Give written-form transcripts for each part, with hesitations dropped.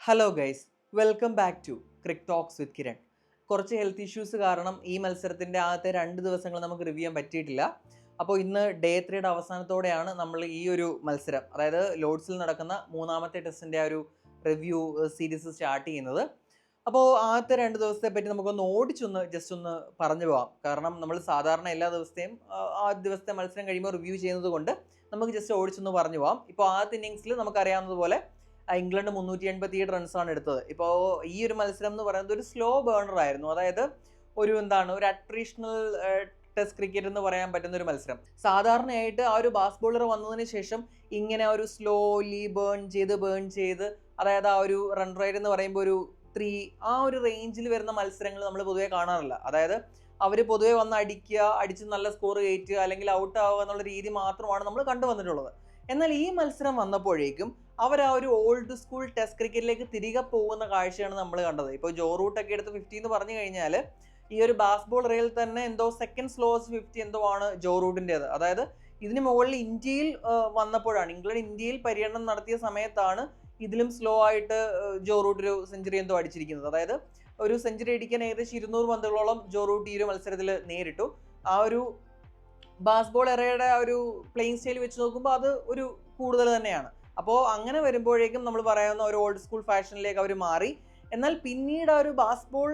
Hello guys, welcome back to Crick Talks with Kiran. കുറച്ച് health issues കാരണം ഈ മത്സരത്തിൻ്റെ ആദ്യത്തെ 2 ദിവസങ്ങൾ നമുക്ക് റിവ്യൂ ചെയ്യാൻ പറ്റിയിട്ടില്ല. അപ്പോൾ ഇന്ന് ഡേ 3യുടെ അവസാനത്തോടെയാണ് നമ്മൾ ഈ ഒരു മത്സരം, അതായത് ലോർഡ്സിൽ നടക്കുന്ന മൂന്നാമത്തെ ടെസ്റ്റിൻ്റെ ആ ഒരു റിവ്യൂ സീരീസ് സ്റ്റാർട്ട് ചെയ്യുന്നത്. അപ്പോൾ ആദ്യത്തെ 2 ദിവസത്തെ പറ്റി നമുക്കൊന്ന് ജസ്റ്റ് ഒന്ന് പറഞ്ഞു പോകാം. കാരണം നമ്മൾ സാധാരണ എല്ലാ ദിവസത്തെയും ആദ്യ ദിവസത്തെ മത്സരം കഴിയുമ്പോൾ റിവ്യൂ ചെയ്യുന്നത് കൊണ്ട് നമുക്ക് ജസ്റ്റ് ഓടിച്ചൊന്ന് പറഞ്ഞു പോകാം. ഇപ്പോൾ ആദ്യത്തെ ഇന്നിങ്സിൽ നമുക്കറിയാവുന്നതുപോലെ ഇംഗ്ലണ്ട് 387 റൺസാണ് എടുത്തത്. ഇപ്പോൾ ഈ ഒരു മത്സരം എന്ന് പറയുന്നത് ഒരു സ്ലോ ബേണർ ആയിരുന്നു. അതായത് ഒരു അട്രീഷണൽ ടെസ്റ്റ് ക്രിക്കറ്റ് എന്ന് പറയാൻ പറ്റുന്ന ഒരു മത്സരം. സാധാരണയായിട്ട് ആ ഒരു ബാസ് ബോളർ വന്നതിന് ശേഷം ഇങ്ങനെ ഒരു സ്ലോലി ബേൺ ചെയ്ത് അതായത് ആ ഒരു റൺ റേറ്റ് എന്ന് പറയുമ്പോൾ ഒരു 3 ആ ഒരു റേഞ്ചിൽ വരുന്ന മത്സരങ്ങൾ നമ്മൾ പൊതുവെ കാണാറില്ല. അതായത് അവർ പൊതുവെ വന്ന് അടിച്ച് നല്ല സ്കോർ കയറ്റുക അല്ലെങ്കിൽ ഔട്ട് ആവുക എന്നുള്ള രീതി മാത്രമാണ് നമ്മൾ കണ്ടുവന്നിട്ടുള്ളത്. എന്നാൽ ഈ മത്സരം വന്നപ്പോഴേക്കും അവർ ആ ഒരു ഓൾഡ് സ്കൂൾ ടെസ്റ്റ് ക്രിക്കറ്റിലേക്ക് തിരികെ പോകുന്ന കാഴ്ചയാണ് നമ്മൾ കണ്ടത്. ഇപ്പോൾ ജോ റൂട്ടൊക്കെ എടുത്ത് 50 എന്ന് പറഞ്ഞു കഴിഞ്ഞാൽ ഈ ഒരു ബാസ് ബോളറിൽ തന്നെ എന്തോ സെക്കൻഡ് സ്ലോവസ്റ്റ് 50 എന്തോ ആണ് ജോ റൂട്ടിൻ്റെത്. അതായത് ഇതിന് മുകളിൽ ഇന്ത്യയിൽ വന്നപ്പോഴാണ്, ഇംഗ്ലണ്ട് ഇന്ത്യയിൽ പര്യടനം നടത്തിയ സമയത്താണ് ഇതിലും സ്ലോ ആയിട്ട് ജോ റൂട്ട് ഒരു സെഞ്ചുറി എന്തോ അടിച്ചിരിക്കുന്നത്. അതായത് ഒരു സെഞ്ചുറി അടിക്കാൻ ഏകദേശം 200 പന്തുകളോളം ജോ റൂട്ട് ഈ ഒരു മത്സരത്തിൽ നേരിട്ടു. ആ ഒരു ബാസ് ബോൾ എറയുടെ ആ ഒരു പ്ലേയിങ് സ്റ്റൈൽ വെച്ച് നോക്കുമ്പോൾ അത് ഒരു കൂടുതൽ തന്നെയാണ്. അപ്പോൾ അങ്ങനെ വരുമ്പോഴേക്കും നമ്മൾ പറയാവുന്ന ഒരു ഓൾഡ് സ്കൂൾ ഫാഷനിലേക്ക് അവർ മാറി. എന്നാൽ പിന്നീട് ആ ഒരു ബാസ് ബോൾ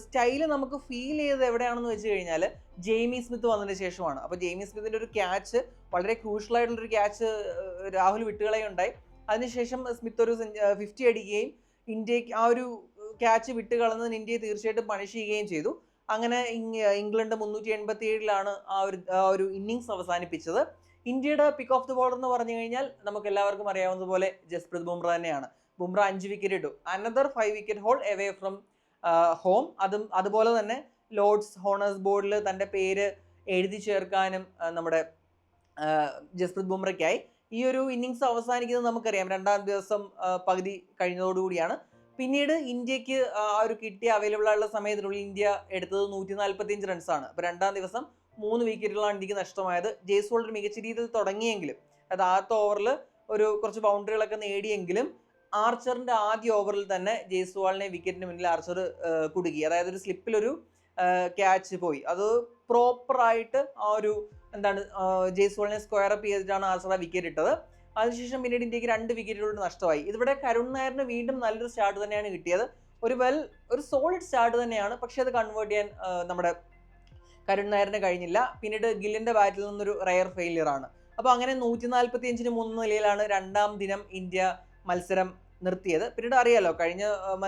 സ്റ്റൈല് നമുക്ക് ഫീൽ ചെയ്തത് എവിടെയാണെന്ന് വെച്ച് കഴിഞ്ഞാൽ ജെയ്മി സ്മിത്ത് വന്നതിന് ശേഷമാണ്. അപ്പോൾ ജെയ്മി സ്മിത്തിൻ്റെ ഒരു ക്യാച്ച്, വളരെ ക്രൂഷ്യലായിട്ടുള്ളൊരു ക്യാച്ച് രാഹുൽ വിട്ടുകളയുണ്ടായി. അതിനുശേഷം സ്മിത്ത് ഒരു 50 അടിക്കുകയും ഇന്ത്യക്ക് ആ ഒരു ക്യാച്ച് വിട്ടുകളഞ്ഞതിന് ഇന്ത്യയെ തീർച്ചയായിട്ടും പണിഷ് ചെയ്യുകയും ചെയ്തു. അങ്ങനെ ഇംഗ്ലണ്ട് 387 ആ ഒരു ഇന്നിങ്സ് അവസാനിപ്പിച്ചത്. ഇന്ത്യയുടെ പിക്ക് ഓഫ് ദി ബോളർ എന്ന് പറഞ്ഞു കഴിഞ്ഞാൽ നമുക്ക് എല്ലാവർക്കും അറിയാവുന്നതുപോലെ ജസ്പ്രീത് ബുംറ തന്നെയാണ്. ബുംറ 5 വിക്കറ്റ് ഇട്ടു. Another 5 wicket haul away from home. അതുപോലെ തന്നെ ലോർഡ്സ് ഹോണേഴ്സ് ബോർഡിൽ തൻ്റെ പേര് എഴുതി ചേർക്കാനും നമ്മുടെ ജസ്പ്രീത് ബുംറയ്ക്കായി. ഈ ഒരു ഇന്നിങ്സ് അവസാനിക്കുന്നത് നമുക്കറിയാം 2ാം ദിവസം പകുതി കഴിഞ്ഞതോടുകൂടിയാണ്. പിന്നീട് ഇന്ത്യക്ക് ആ ഒരു കിട്ടിയ അവൈലബിൾ ആയുള്ള സമയത്തിനുള്ളിൽ ഇന്ത്യ എടുത്തത് 145 റൺസാണ്. അപ്പോൾ 2ാം ദിവസം 3 വിക്കറ്റുകളാണ് ഇന്ത്യക്ക് നഷ്ടമായത്. ജയ്സ്വാൾ ഒരു മികച്ച രീതിയിൽ തുടങ്ങിയെങ്കിലും, അത് ആദ്യത്തെ ഓവറിൽ കുറച്ച് ബൗണ്ടറികളൊക്കെ നേടിയെങ്കിലും ആർച്ചറിന്റെ ആദ്യ ഓവറിൽ തന്നെ ജയ്സ്വാളിനെ വിക്കറ്റിന് മുന്നിൽ ആർച്ചർ കുടുക്കി. അതായത് ഒരു സ്ലിപ്പിലൊരു ക്യാച്ച് പോയി. അത് പ്രോപ്പറായിട്ട് ആ ഒരു ജയ്സ്വാളിനെ സ്ക്വയർ അപ്പ് ചെയ്തിട്ടാണ് ആർച്ചർ ആ വിക്കറ്റ് ഇട്ടത്. അതിനുശേഷം പിന്നീട് ഇന്ത്യക്ക് 2 വിക്കറ്റുകളുടെ നഷ്ടമായി. ഇതിവിടെ കരുൺ നായരിന് വീണ്ടും നല്ലൊരു സ്റ്റാർട്ട് തന്നെയാണ് കിട്ടിയത്. ഒരു സോളിഡ് സ്റ്റാർട്ട് തന്നെയാണ്. പക്ഷെ അത് കൺവേർട്ട് ചെയ്യാൻ നമ്മുടെ കരുൺ നായരിന് കഴിഞ്ഞില്ല. പിന്നീട് ഗില്ലിന്റെ ബാറ്റിൽ നിന്നൊരു റയർ ഫെയിലിയർ ആണ്. അപ്പോൾ അങ്ങനെ 145-3 നിലയിലാണ് 2ാം ദിനം ഇന്ത്യ മത്സരം നിർത്തിയത്. പിന്നീട് അറിയാലോ,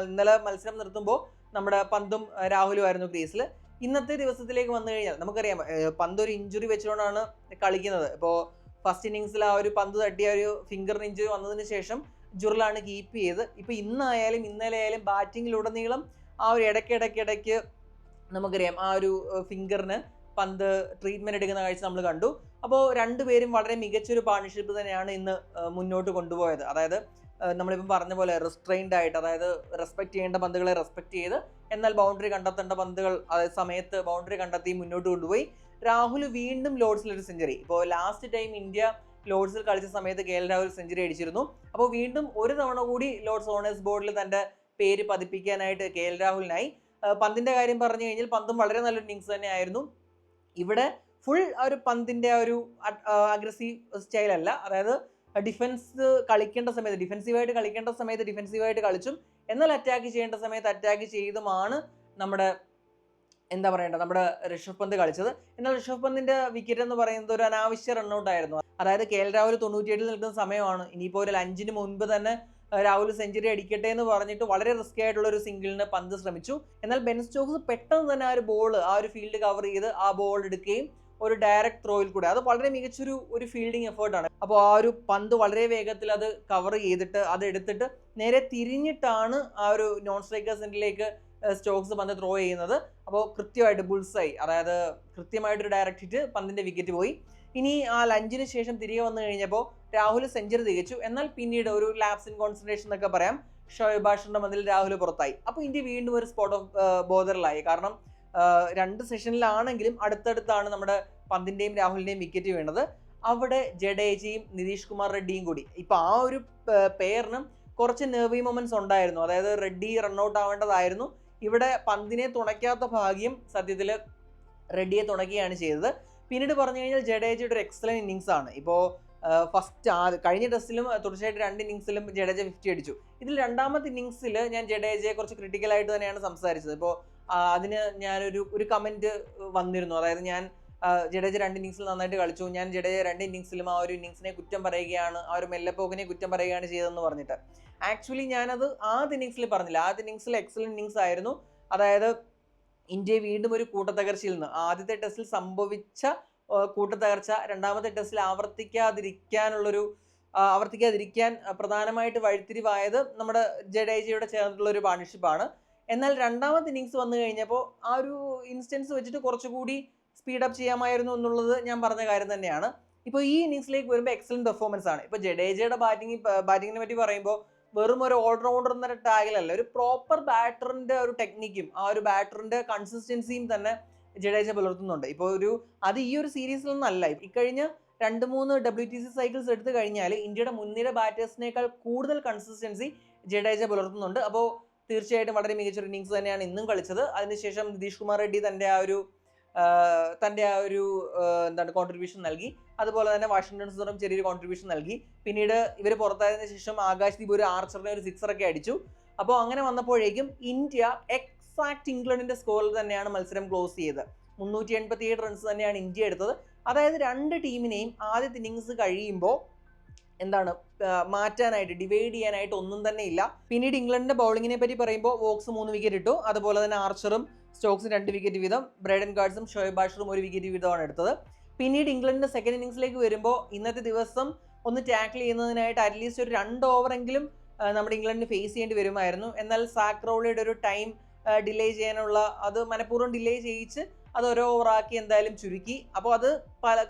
ഇന്നലെ മത്സരം നിർത്തുമ്പോൾ നമ്മുടെ പന്തും രാഹുലും ആയിരുന്നു ക്രീസിൽ. ഇന്നത്തെ ദിവസത്തിലേക്ക് വന്നു കഴിഞ്ഞാൽ നമുക്കറിയാം പന്ത് ഒരു ഇഞ്ചുറി വെച്ചുകൊണ്ടാണ് കളിക്കുന്നത്. ഇപ്പോൾ ഫസ്റ്റ് ഇന്നിങ്സിൽ ആ ഒരു പന്ത് തട്ടിയ ഒരു ഫിംഗറിന് ഇഞ്ചുറി വന്നതിന് ശേഷം ജുറലാണ് കീപ്പ് ചെയ്ത്. ഇപ്പോൾ ഇന്നായാലും ഇന്നലെ ആയാലും ബാറ്റിങ്ങിലുടനീളം ആ ഒരു ഇടയ്ക്ക് നമുക്കറിയാം ആ ഒരു ഫിംഗറിന് പന്ത് ട്രീറ്റ്മെൻറ്റ് എടുക്കുന്ന കാഴ്ച നമ്മൾ കണ്ടു. അപ്പോൾ രണ്ടുപേരും വളരെ മികച്ചൊരു പാർട്ണർഷിപ്പ് തന്നെയാണ് ഇന്ന് മുന്നോട്ട് കൊണ്ടുപോയത്. അതായത് നമ്മളിപ്പം പറഞ്ഞ പോലെ റെസ്ട്രെയിൻഡ് ആയിട്ട്, അതായത് റെസ്പെക്ട് ചെയ്യേണ്ട പന്തുകളെ റെസ്പെക്ട് ചെയ്ത് എന്നാൽ ബൗണ്ടറി കണ്ടെത്തേണ്ട പന്തുകൾ അതായത് സമയത്ത് ബൗണ്ടറി കണ്ടെത്തി മുന്നോട്ട് കൊണ്ടുപോയി. രാഹുൽ വീണ്ടും ലോർഡ്സിലൊരു സെഞ്ചുറി. ഇപ്പോൾ ലാസ്റ്റ് ടൈം ഇന്ത്യ ലോർഡ്സിൽ കളിച്ച സമയത്ത് KL രാഹുൽ സെഞ്ചുറി അടിച്ചിരുന്നു. അപ്പോൾ വീണ്ടും ഒരു തവണ കൂടി ലോർഡ്സ് ഓണേഴ്സ് ബോർഡിൽ തൻ്റെ പേര് പതിപ്പിക്കാനായിട്ട് KL രാഹുലിനായി. പന്തിൻ്റെ കാര്യം പറഞ്ഞു കഴിഞ്ഞാൽ പന്തും വളരെ നല്ലൊരു ഇന്നിങ്സ് തന്നെയായിരുന്നു. ഇവിടെ ഫുൾ ഒരു പന്തിൻ്റെ ഒരു അഗ്രസീവ് സ്റ്റൈലല്ല. അതായത് ഡിഫൻസീവായിട്ട് കളിക്കേണ്ട സമയത്ത് ഡിഫൻസീവായിട്ട് കളിച്ചും എന്നാൽ അറ്റാക്ക് ചെയ്യേണ്ട സമയത്ത് അറ്റാക്ക് ചെയ്തുമാണ് നമ്മുടെ നമ്മുടെ ഋഷഭ് പന്ത് കളിച്ചത്. എന്നാൽ ഋഷഭ് പന്തിന്റെ വിക്കറ്റ് എന്ന് പറയുന്നത് ഒരു അനാവശ്യ റണ്ണൗട്ട് ആയിരുന്നു. അതായത് KL രാഹുൽ 97 നിൽക്കുന്ന സമയമാണ്. ഇനിയിപ്പോൾ ഒരു 5-ന് മുൻപ് തന്നെ രാഹുൽ സെഞ്ചുറി അടിക്കട്ടെ എന്ന് പറഞ്ഞിട്ട് വളരെ റിസ്കി ആയിട്ടുള്ള ഒരു സിംഗിളിന് പന്ത് ശ്രമിച്ചു. എന്നാൽ ബെൻ സ്റ്റോക്സ് പെട്ടെന്ന് തന്നെ ആ ഒരു ഫീൽഡ് കവർ ചെയ്ത് ആ ബോൾ എടുക്കുകയും ഒരു ഡയറക്റ്റ് ത്രോയിൽ കൂടെ, അത് വളരെ മികച്ചൊരു ഫീൽഡിംഗ് എഫേർട്ടാണ്. അപ്പോൾ ആ ഒരു പന്ത് വളരെ വേഗത്തിൽ അത് കവർ ചെയ്തിട്ട് അത് എടുത്തിട്ട് നേരെ തിരിഞ്ഞിട്ടാണ് ആ ഒരു നോൺ സ്ട്രൈക്കേഴ്സ് എൻഡിലേക്ക് സ്റ്റോക്സ് പന്ത് ത്രോ ചെയ്യുന്നത്. അപ്പോൾ കൃത്യമായിട്ട് ബുൾസായി, അതായത് കൃത്യമായിട്ടൊരു ഡയറക്റ്റ് ഹിറ്റ്, പന്തിന്റെ വിക്കറ്റ് പോയി. ഇനി ആ ലഞ്ചിന് ശേഷം തിരികെ വന്നു കഴിഞ്ഞപ്പോൾ രാഹുൽ സെഞ്ചുറി തികച്ചു. എന്നാൽ പിന്നീട് ഒരു ലാപ്സ് ഇൻ കോൺസെൻട്രേഷൻ എന്നൊക്കെ പറയാം, ഷോയബ് ബാഷറിന്റെ മതിൽ രാഹുൽ പുറത്തായി. അപ്പോൾ ഇന്ത്യ വീണ്ടും ഒരു സ്പോട്ട് ഓഫ് ബോദറിലായി. കാരണം 2 സെഷനിലാണെങ്കിലും അടുത്തടുത്താണ് നമ്മുടെ പന്തിന്റെയും രാഹുലിന്റെയും വിക്കറ്റ് വീണത്. അവിടെ ജഡേജയും നിതീഷ് കുമാർ റെഡ്ഡിയും കൂടി, ഇപ്പൊ ആ ഒരു പെയറിനും കുറച്ച് നെർവി മൊമെന്റ്സ് ഉണ്ടായിരുന്നു. അതായത് റെഡ്ഡി റൺഔട്ട് ആവേണ്ടതായിരുന്നു. ഇവിടെ പന്തിനെ തുണയ്ക്കാത്ത ഭാഗ്യം സത്യത്തിൽ റെഡ്ഡിയെ തുണയ്ക്കുകയാണ് ചെയ്തത്. പിന്നീട് പറഞ്ഞു കഴിഞ്ഞാൽ ജഡേജയുടെ ഒരു എക്സലന്റ് ഇന്നിങ്സ് ആണ്. ഇപ്പോൾ കഴിഞ്ഞ ടെസ്റ്റിലും തുടർച്ചയായിട്ട് 2 ഇന്നിങ്സിലും ജഡേജ 50 അടിച്ചു. ഇതിൽ രണ്ടാമത്തെ ഇന്നിങ്സിൽ ഞാൻ ജഡേജയെ കുറച്ച് ക്രിട്ടിക്കലായിട്ട് തന്നെയാണ് സംസാരിച്ചത്. ഇപ്പോൾ അതിന് ഞാനൊരു കമന്റ് വന്നിരുന്നു. അതായത് ഞാൻ ജഡേജ 2 ഇന്നിങ്സിൽ നന്നായിട്ട് കളിച്ചു, ഞാൻ ജഡേജ 2 ഇന്നിങ്സിലും ആ ഒരു ഇന്നിങ്സിനെ കുറ്റം പറയുകയാണ്, ആ ഒരു മെല്ലപ്പോക്കിനെ കുറ്റം പറയുകയാണ് ചെയ്തതെന്ന് പറഞ്ഞിട്ട്. ആക്ച്വലി ഞാനത് ആദ്യ ഇന്നിങ്സിൽ പറഞ്ഞില്ല. ആദ്യ ഇന്നിങ്സിൽ എക്സലന്റ് ഇന്നിങ്സ് ആയിരുന്നു. അതായത് ഇന്ത്യയെ വീണ്ടും ഒരു കൂട്ടത്തകർച്ചയിൽ നിന്ന്, ആദ്യത്തെ ടെസ്റ്റിൽ സംഭവിച്ച കൂട്ടത്തകർച്ച രണ്ടാമത്തെ ടെസ്റ്റിൽ ആവർത്തിക്കാതിരിക്കാൻ പ്രധാനമായിട്ട് വഴിത്തിരിവായത് നമ്മുടെ ജഡേജയുടെ ചേർന്നിട്ടുള്ള ഒരു പാർട്ണർഷിപ്പാണ്. എന്നാൽ രണ്ടാമത്തെ ഇന്നിങ്സ് വന്നു കഴിഞ്ഞപ്പോൾ ആ ഒരു ഇൻസ്റ്റൻസ് വെച്ചിട്ട് കുറച്ചുകൂടി സ്പീഡപ്പ് ചെയ്യാമായിരുന്നു എന്നുള്ളത് ഞാൻ പറഞ്ഞ കാര്യം തന്നെയാണ്. ഇപ്പോൾ ഈ ഇന്നിങ്സിലേക്ക് വരുമ്പോൾ എക്സലന്റ് പെർഫോമൻസ് ആണ്. ഇപ്പോൾ ജഡേജയുടെ ബാറ്റിങ്ങിനെ പറ്റി പറയുമ്പോൾ വെറും ഒരു ഓൾറൗണ്ടർ എന്ന ടാഗിലല്ല, ഒരു പ്രോപ്പർ ബാറ്ററിന്റെ ഒരു ടെക്നിക്കും ആ ഒരു ബാറ്ററിന്റെ കൺസിസ്റ്റൻസിയും തന്നെ ജഡേജ പുലർത്തുന്നുണ്ട്. ഇപ്പോൾ അത് ഈ ഒരു സീരീസിൽ നിന്നല്ല, ഇക്കഴിഞ്ഞ 2-3 WTC സൈക്കിൾസ് എടുത്തു കഴിഞ്ഞാൽ ഇന്ത്യയുടെ മുൻനിര ബാറ്റേഴ്സിനേക്കാൾ കൂടുതൽ കൺസിസ്റ്റൻസി ജഡേജ പുലർത്തുന്നുണ്ട്. അപ്പോൾ തീർച്ചയായിട്ടും വളരെ മികച്ചൊരു ഇന്നിങ്സ് തന്നെയാണ് ഇന്നും കളിച്ചത്. അതിനുശേഷം നിതീഷ് കുമാർ റെഡ്ഡി തൻ്റെ ആ ഒരു കോൺട്രിബ്യൂഷൻ നൽകി. അതുപോലെ തന്നെ വാഷിംഗ്ടൺ സുന്ദറും ചെറിയൊരു കോൺട്രിബ്യൂഷൻ നൽകി. പിന്നീട് ഇവർ പുറത്തായതിനു ശേഷം ആകാശ്ദീപ് ഒരു ആർച്ചറിനെ ഒരു 6 അടിച്ചു. അപ്പോൾ അങ്ങനെ വന്നപ്പോഴേക്കും ഇന്ത്യ എക്സാക്ട് ഇംഗ്ലണ്ടിന്റെ സ്കോറിൽ തന്നെയാണ് മത്സരം ക്ലോസ് ചെയ്തത്. 387 റൺസ് തന്നെയാണ് ഇന്ത്യ എടുത്തത്. അതായത് 2 ടീമിനെയും ആദ്യത്തെ ഇന്നിങ്സ് കഴിയുമ്പോൾ മാറ്റാനായിട്ട്, ഡിവൈഡ് ചെയ്യാനായിട്ട് ഒന്നും തന്നെ ഇല്ല. പിന്നീട് ഇംഗ്ലണ്ടിന്റെ ബൗളിങ്ങിനെ പറ്റി പറയുമ്പോൾ വോക്സ് 3 വിക്കറ്റ് ഇട്ടു. അതുപോലെ തന്നെ ആർച്ചറും സ്റ്റോക്സും 2 വിക്കറ്റ് വീതം, ബ്രൈഡൻ ഗാർഡ്സും ഷോയബ് ബാഷറും 1 വിക്കറ്റ് വീതമാണ് എടുത്തത്. പിന്നീട് ഇംഗ്ലണ്ടിന്റെ സെക്കൻഡ് ഇന്നിങ്സിലേക്ക് വരുമ്പോൾ ഇന്നത്തെ ദിവസം ഒന്ന് ടാക്കിൾ ചെയ്യുന്നതിനായിട്ട് അറ്റ്ലീസ്റ്റ് ഒരു 2 ഓവറെങ്കിലും നമ്മുടെ ഇംഗ്ലണ്ടിന് ഫേസ് ചെയ്യേണ്ടി വരുമായിരുന്നു. എന്നാൽ സാക് റൗളിയുടെ ഒരു ടൈം ഡിലേ ചെയ്യാനുള്ള, അത് മനഃപൂർവ്വം ഡിലേ ചെയ്യിച്ച് അത് ഓരോ ഓവറാക്കി എന്തായാലും ചുരുക്കി. അപ്പോൾ അത്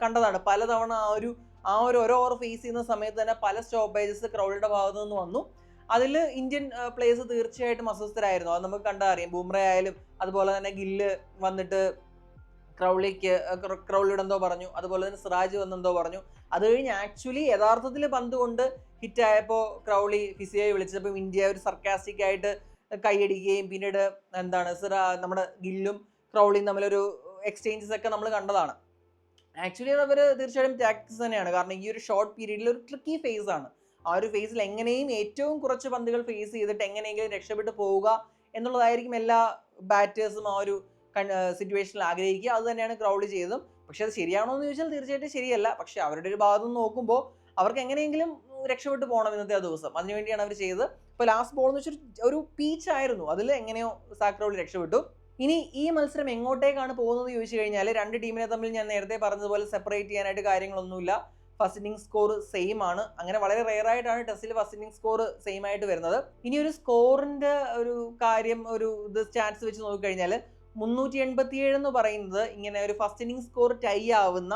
കണ്ടതാണ് പലതവണ ആ ഒരു ഓരോ ഓവർ ഫേസ് ചെയ്യുന്ന സമയത്ത് തന്നെ പല സ്റ്റോപ്പേജസ് ക്രൗളിയുടെ ഭാഗത്തു നിന്ന് വന്നു. അതിൽ ഇന്ത്യൻ പ്ലേയേഴ്സ് തീർച്ചയായിട്ടും അസ്വസ്ഥരായിരുന്നു. അത് നമുക്ക് കണ്ടറിയാം. ബുംറ ആയാലും അതുപോലെ തന്നെ ഗില്ല് വന്നിട്ട് ക്രൗളിയോട് എന്തോ പറഞ്ഞു, അതുപോലെ തന്നെ സിറാജ് വന്നെന്തോ പറഞ്ഞു. അത് കഴിഞ്ഞ് ആക്ച്വലി യഥാർത്ഥത്തിൽ പന്ത് കൊണ്ട് ഹിറ്റായപ്പോൾ ക്രൗളി ഫിസിയോയെ വിളിച്ചപ്പോൾ ഇന്ത്യ ഒരു സർക്കാസ്റ്റിക് ആയിട്ട് കൈയടിക്കുകയും പിന്നീട് നമ്മുടെ ഗില്ലും ക്രൗളിയും തമ്മിലൊരു എക്സ്ചേഞ്ചസ് ഒക്കെ നമ്മൾ കണ്ടതാണ്. ആക്ച്വലി അവർ തീർച്ചയായിട്ടും ടാക്ടിക്സ് തന്നെയാണ്. കാരണം ഈ ഒരു ഷോർട്ട് പീരീഡിൽ ഒരു ട്രിക്കി ഫേസ് ആണ്. ആ ഒരു ഫേസിൽ എങ്ങനെയും ഏറ്റവും കുറച്ച് പന്തുകൾ ഫേസ് ചെയ്തിട്ട് എങ്ങനെയെങ്കിലും രക്ഷപ്പെട്ടു പോവുക എന്നുള്ളതായിരിക്കും എല്ലാ ബാറ്റേഴ്സും ആ ഒരു സിറ്റുവേഷനിൽ ആഗ്രഹിക്കുക. അത് തന്നെയാണ് ക്രൗളി ചെയ്തതും. പക്ഷെ അത് ശരിയാണോ എന്ന് ചോദിച്ചാൽ തീർച്ചയായിട്ടും ശരിയല്ല. പക്ഷെ അവരുടെ ഒരു ഭാഗത്തു നിന്ന് നോക്കുമ്പോൾ അവർക്ക് എങ്ങനെയെങ്കിലും രക്ഷപ്പെട്ടു പോകണം ഇന്നത്തെ ആ ദിവസം. അതിനുവേണ്ടിയാണ് അവർ ചെയ്തത്. ഇപ്പോൾ ലാസ്റ്റ് ബോൾ എന്ന് വെച്ചാൽ ഒരു പീച്ച് ആയിരുന്നു, അതിൽ എങ്ങനെയോ സാക് റൗളി രക്ഷപ്പെട്ടു. ഇനി ഈ മത്സരം എങ്ങോട്ടേക്കാണ് പോകുന്നത് ചോദിച്ചു കഴിഞ്ഞാൽ 2 ടീമിനെ തമ്മിൽ ഞാൻ നേരത്തെ പറഞ്ഞതുപോലെ സെപ്പറേറ്റ് ചെയ്യാനായിട്ട് കാര്യങ്ങളൊന്നുമില്ല. ഫസ്റ്റ് ഇന്നിംഗ് സ്കോർ സെയിം ആണ്. അങ്ങനെ വളരെ റെയർ ആയിട്ടാണ് ടെസ്റ്റിൽ ഫസ്റ്റ് ഇന്നിംഗ് സ്കോർ സെയിം ആയിട്ട് വരുന്നത്. ഇനി ഒരു സ്കോറിന്റെ ഒരു കാര്യം, സ്റ്റാറ്റ്സ് വെച്ച് നോക്കിക്കഴിഞ്ഞാൽ 387 എന്ന് പറയുന്നത് ഇങ്ങനെ ഒരു ഫസ്റ്റ് ഇന്നിംഗ് സ്കോർ ടൈ ആവുന്ന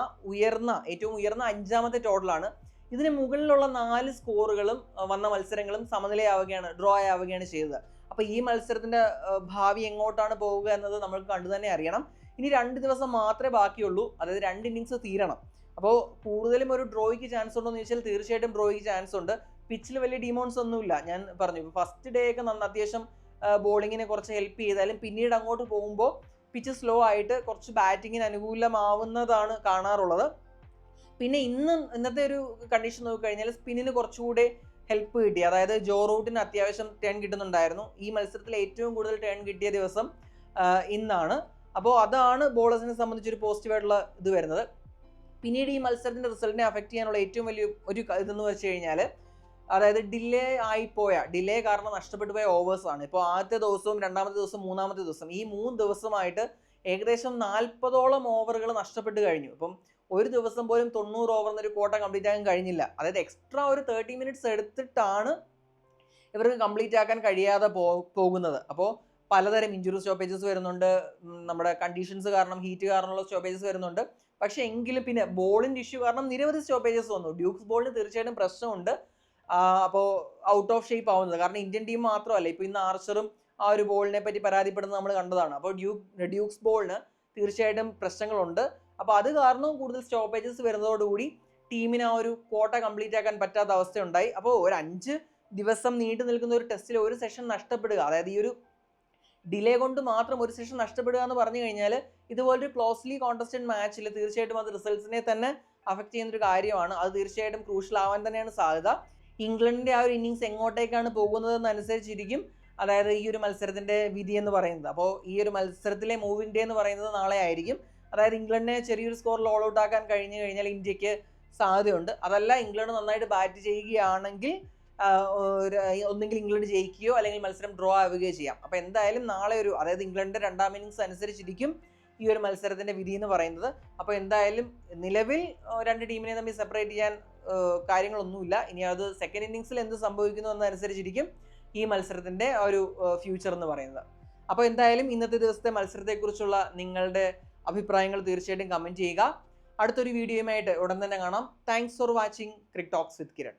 ഏറ്റവും ഉയർന്ന 5ാമത്തെ ടോട്ടലാണ്. ഇതിന് മുകളിലുള്ള 4 സ്കോറുകളും വന്ന മത്സരങ്ങളും സമനിലയാവുകയാണ്, ഡ്രോ ആവുകയാണ് ചെയ്തത്. അപ്പോൾ ഈ മത്സരത്തിന്റെ ഭാവി എങ്ങോട്ടാണ് പോവുക എന്നത് നമ്മൾക്ക് കണ്ടു തന്നെ അറിയണം. ഇനി 2 ദിവസം മാത്രമേ ബാക്കിയുള്ളൂ. അതായത് 2 ഇന്നിങ്സ് തീരണം. അപ്പോൾ കൂടുതലും ഒരു ഡ്രോയ്ക്ക് ചാൻസ് ഉണ്ടോ എന്ന് ചോദിച്ചാൽ തീർച്ചയായിട്ടും ഡ്രോയ്ക്ക് ചാൻസ് ഉണ്ട്. പിച്ചിൽ വലിയ ഡിമോൺസ് ഒന്നുമില്ല. ഞാൻ പറഞ്ഞു ഫസ്റ്റ് ഡേ ഒക്കെ അത്യാവശ്യം ബോളിങ്ങിനെ കുറച്ച് ഹെൽപ്പ് ചെയ്താലും പിന്നീട് അങ്ങോട്ട് പോകുമ്പോൾ പിച്ച് സ്ലോ ആയിട്ട് കുറച്ച് ബാറ്റിങ്ങിന് അനുകൂലമാവുന്നതാണ് കാണാറുള്ളത്. പിന്നെ ഇന്നത്തെ ഒരു കണ്ടീഷൻ നോക്കിക്കഴിഞ്ഞാൽ സ്പിന്നിന് കുറച്ചുകൂടെ ഹെൽപ്പ് കിട്ടി. അതായത് ജോ റൂട്ടിന് അത്യാവശ്യം ടേൺ കിട്ടുന്നുണ്ടായിരുന്നു. ഈ മത്സരത്തിൽ ഏറ്റവും കൂടുതൽ ടേൺ കിട്ടിയ ദിവസം ഇന്നാണ്. അപ്പോൾ അതാണ് ബോളേഴ്സിനെ സംബന്ധിച്ചൊരു പോസിറ്റീവായിട്ടുള്ള ഇത് വരുന്നത്. പിന്നീട് ഈ മത്സരത്തിന്റെ റിസൾട്ടിനെ അഫക്റ്റ് ചെയ്യാനുള്ള ഏറ്റവും വലിയ ഒരു ഇതെന്ന് വെച്ച് കഴിഞ്ഞാൽ, അതായത് ഡിലേ കാരണം നഷ്ടപ്പെട്ടു പോയ ഓവേഴ്സ് ആണ്. ഇപ്പോൾ ആദ്യത്തെ ദിവസവും 2ാമത്തെ ദിവസം 3ാമത്തെ ദിവസം ഈ 3 ദിവസമായിട്ട് ഏകദേശം 40ഓളം ഓവറുകൾ നഷ്ടപ്പെട്ട് കഴിഞ്ഞു. ഇപ്പം ഒരു ദിവസം പോലും 90 ഓവർ എന്നൊരു കോട്ട കംപ്ലീറ്റ് ആക്കാൻ കഴിഞ്ഞില്ല. അതായത് എക്സ്ട്രാ ഒരു 30 മിനിറ്റ്സ് എടുത്തിട്ടാണ് ഇവർക്ക് കംപ്ലീറ്റ് ആക്കാൻ കഴിയാതെ പോകുന്നത്. അപ്പോൾ പലതരം ഇഞ്ചുറി സ്റ്റോപ്പേജസ് വരുന്നുണ്ട്, നമ്മുടെ കണ്ടീഷൻസ് കാരണം, ഹീറ്റ് കാരണമുള്ള സ്റ്റോപ്പേജസ് വരുന്നുണ്ട്. പക്ഷെ എങ്കിലും പിന്നെ ബോളിൻ്റെ ഇഷ്യൂ കാരണം നിരവധി സ്റ്റോപ്പേജസ് വന്നു. ഡ്യൂക്സ് ബോളിന് തീർച്ചയായിട്ടും പ്രശ്നമുണ്ട്. അപ്പോൾ ഔട്ട് ഓഫ് ഷേപ്പ് ആവുന്നത് കാരണം ഇന്ത്യൻ ടീം മാത്രമല്ല, ഇപ്പോൾ ഇന്ന് ആർച്ചറും ആ ഒരു ബോളിനെ പറ്റി പരാതിപ്പെടുന്നത് നമ്മൾ കണ്ടതാണ്. അപ്പോൾ ഡ്യൂക്സ് ബോളിന് തീർച്ചയായിട്ടും പ്രശ്നങ്ങളുണ്ട്. അപ്പോൾ അത് കാരണവും കൂടുതൽ സ്റ്റോപ്പേജസ് വരുന്നതോടുകൂടി ടീമിന് ആ ഒരു കോട്ട കംപ്ലീറ്റ് ആക്കാൻ പറ്റാത്ത അവസ്ഥയുണ്ടായി. അപ്പോൾ ഒരു 5 ദിവസം നീണ്ടു നിൽക്കുന്ന ഒരു ടെസ്റ്റിൽ ഒരു സെഷൻ നഷ്ടപ്പെടുക, അതായത് ഈ ഒരു ഡിലേ കൊണ്ട് മാത്രം ഒരു സെഷൻ നഷ്ടപ്പെടുക എന്ന് പറഞ്ഞു കഴിഞ്ഞാൽ ഇതുപോലൊരു ക്ലോസ്ലി കോൺടെസ്റ്റഡ് മാച്ചിൽ തീർച്ചയായിട്ടും അത് റിസൾട്ട്സിനെ തന്നെ അഫക്റ്റ് ചെയ്യുന്നൊരു കാര്യമാണ്. അത് തീർച്ചയായിട്ടും ക്രൂഷ്യൽ ആവാൻ തന്നെയാണ് സാധ്യത. ഇംഗ്ലണ്ടിൻ്റെ ആ ഒരു ഇന്നിങ്സ് എങ്ങോട്ടേക്കാണ് പോകുന്നതെന്നനുസരിച്ചിരിക്കും അതായത് ഈ ഒരു മത്സരത്തിൻ്റെ വിധി എന്ന് പറയുന്നത്. അപ്പോൾ ഈ ഒരു മത്സരത്തിലെ മൂവിംഗ് ഡേ എന്ന് പറയുന്നത് നാളെ ആയിരിക്കും. അതായത് ഇംഗ്ലണ്ടിനെ ചെറിയൊരു സ്കോറിൽ ഓൾ ഔട്ട് ആക്കാൻ കഴിഞ്ഞു കഴിഞ്ഞാൽ ഇന്ത്യക്ക് സാധ്യതയുണ്ട്. അതല്ല ഇംഗ്ലണ്ട് നന്നായിട്ട് ബാറ്റ് ചെയ്യുകയാണെങ്കിൽ ഒന്നെങ്കിൽ ഇംഗ്ലണ്ട് ജയിക്കുകയോ അല്ലെങ്കിൽ മത്സരം ഡ്രോ ആവുകയോ ചെയ്യാം. അപ്പോൾ എന്തായാലും നാളെ അതായത് ഇംഗ്ലണ്ടിൻ്റെ രണ്ടാം ഇന്നിങ്സ് അനുസരിച്ചിരിക്കും ഈ ഒരു മത്സരത്തിൻ്റെ വിധി എന്ന് പറയുന്നത്. അപ്പോൾ എന്തായാലും നിലവിൽ രണ്ട് ടീമിനെ തമ്മിൽ സെപ്പറേറ്റ് ചെയ്യാൻ കാര്യങ്ങളൊന്നുമില്ല. ഇനി അത് സെക്കൻഡ് ഇന്നിങ്സിൽ എന്ത് സംഭവിക്കുന്നു എന്നനുസരിച്ചിരിക്കും ഈ മത്സരത്തിൻ്റെ ഒരു ഫ്യൂച്ചർ എന്ന് പറയുന്നത്. അപ്പോൾ എന്തായാലും ഇന്നത്തെ ദിവസത്തെ മത്സരത്തെക്കുറിച്ചുള്ള നിങ്ങളുടെ അഭിപ്രായങ്ങൾ തീർച്ചയായിട്ടും കമൻറ്റ് ചെയ്യുക. അടുത്തൊരു വീഡിയോയുമായിട്ട് ഉടൻ തന്നെ കാണാം. Thanks for watching Crick Talks with Kiran.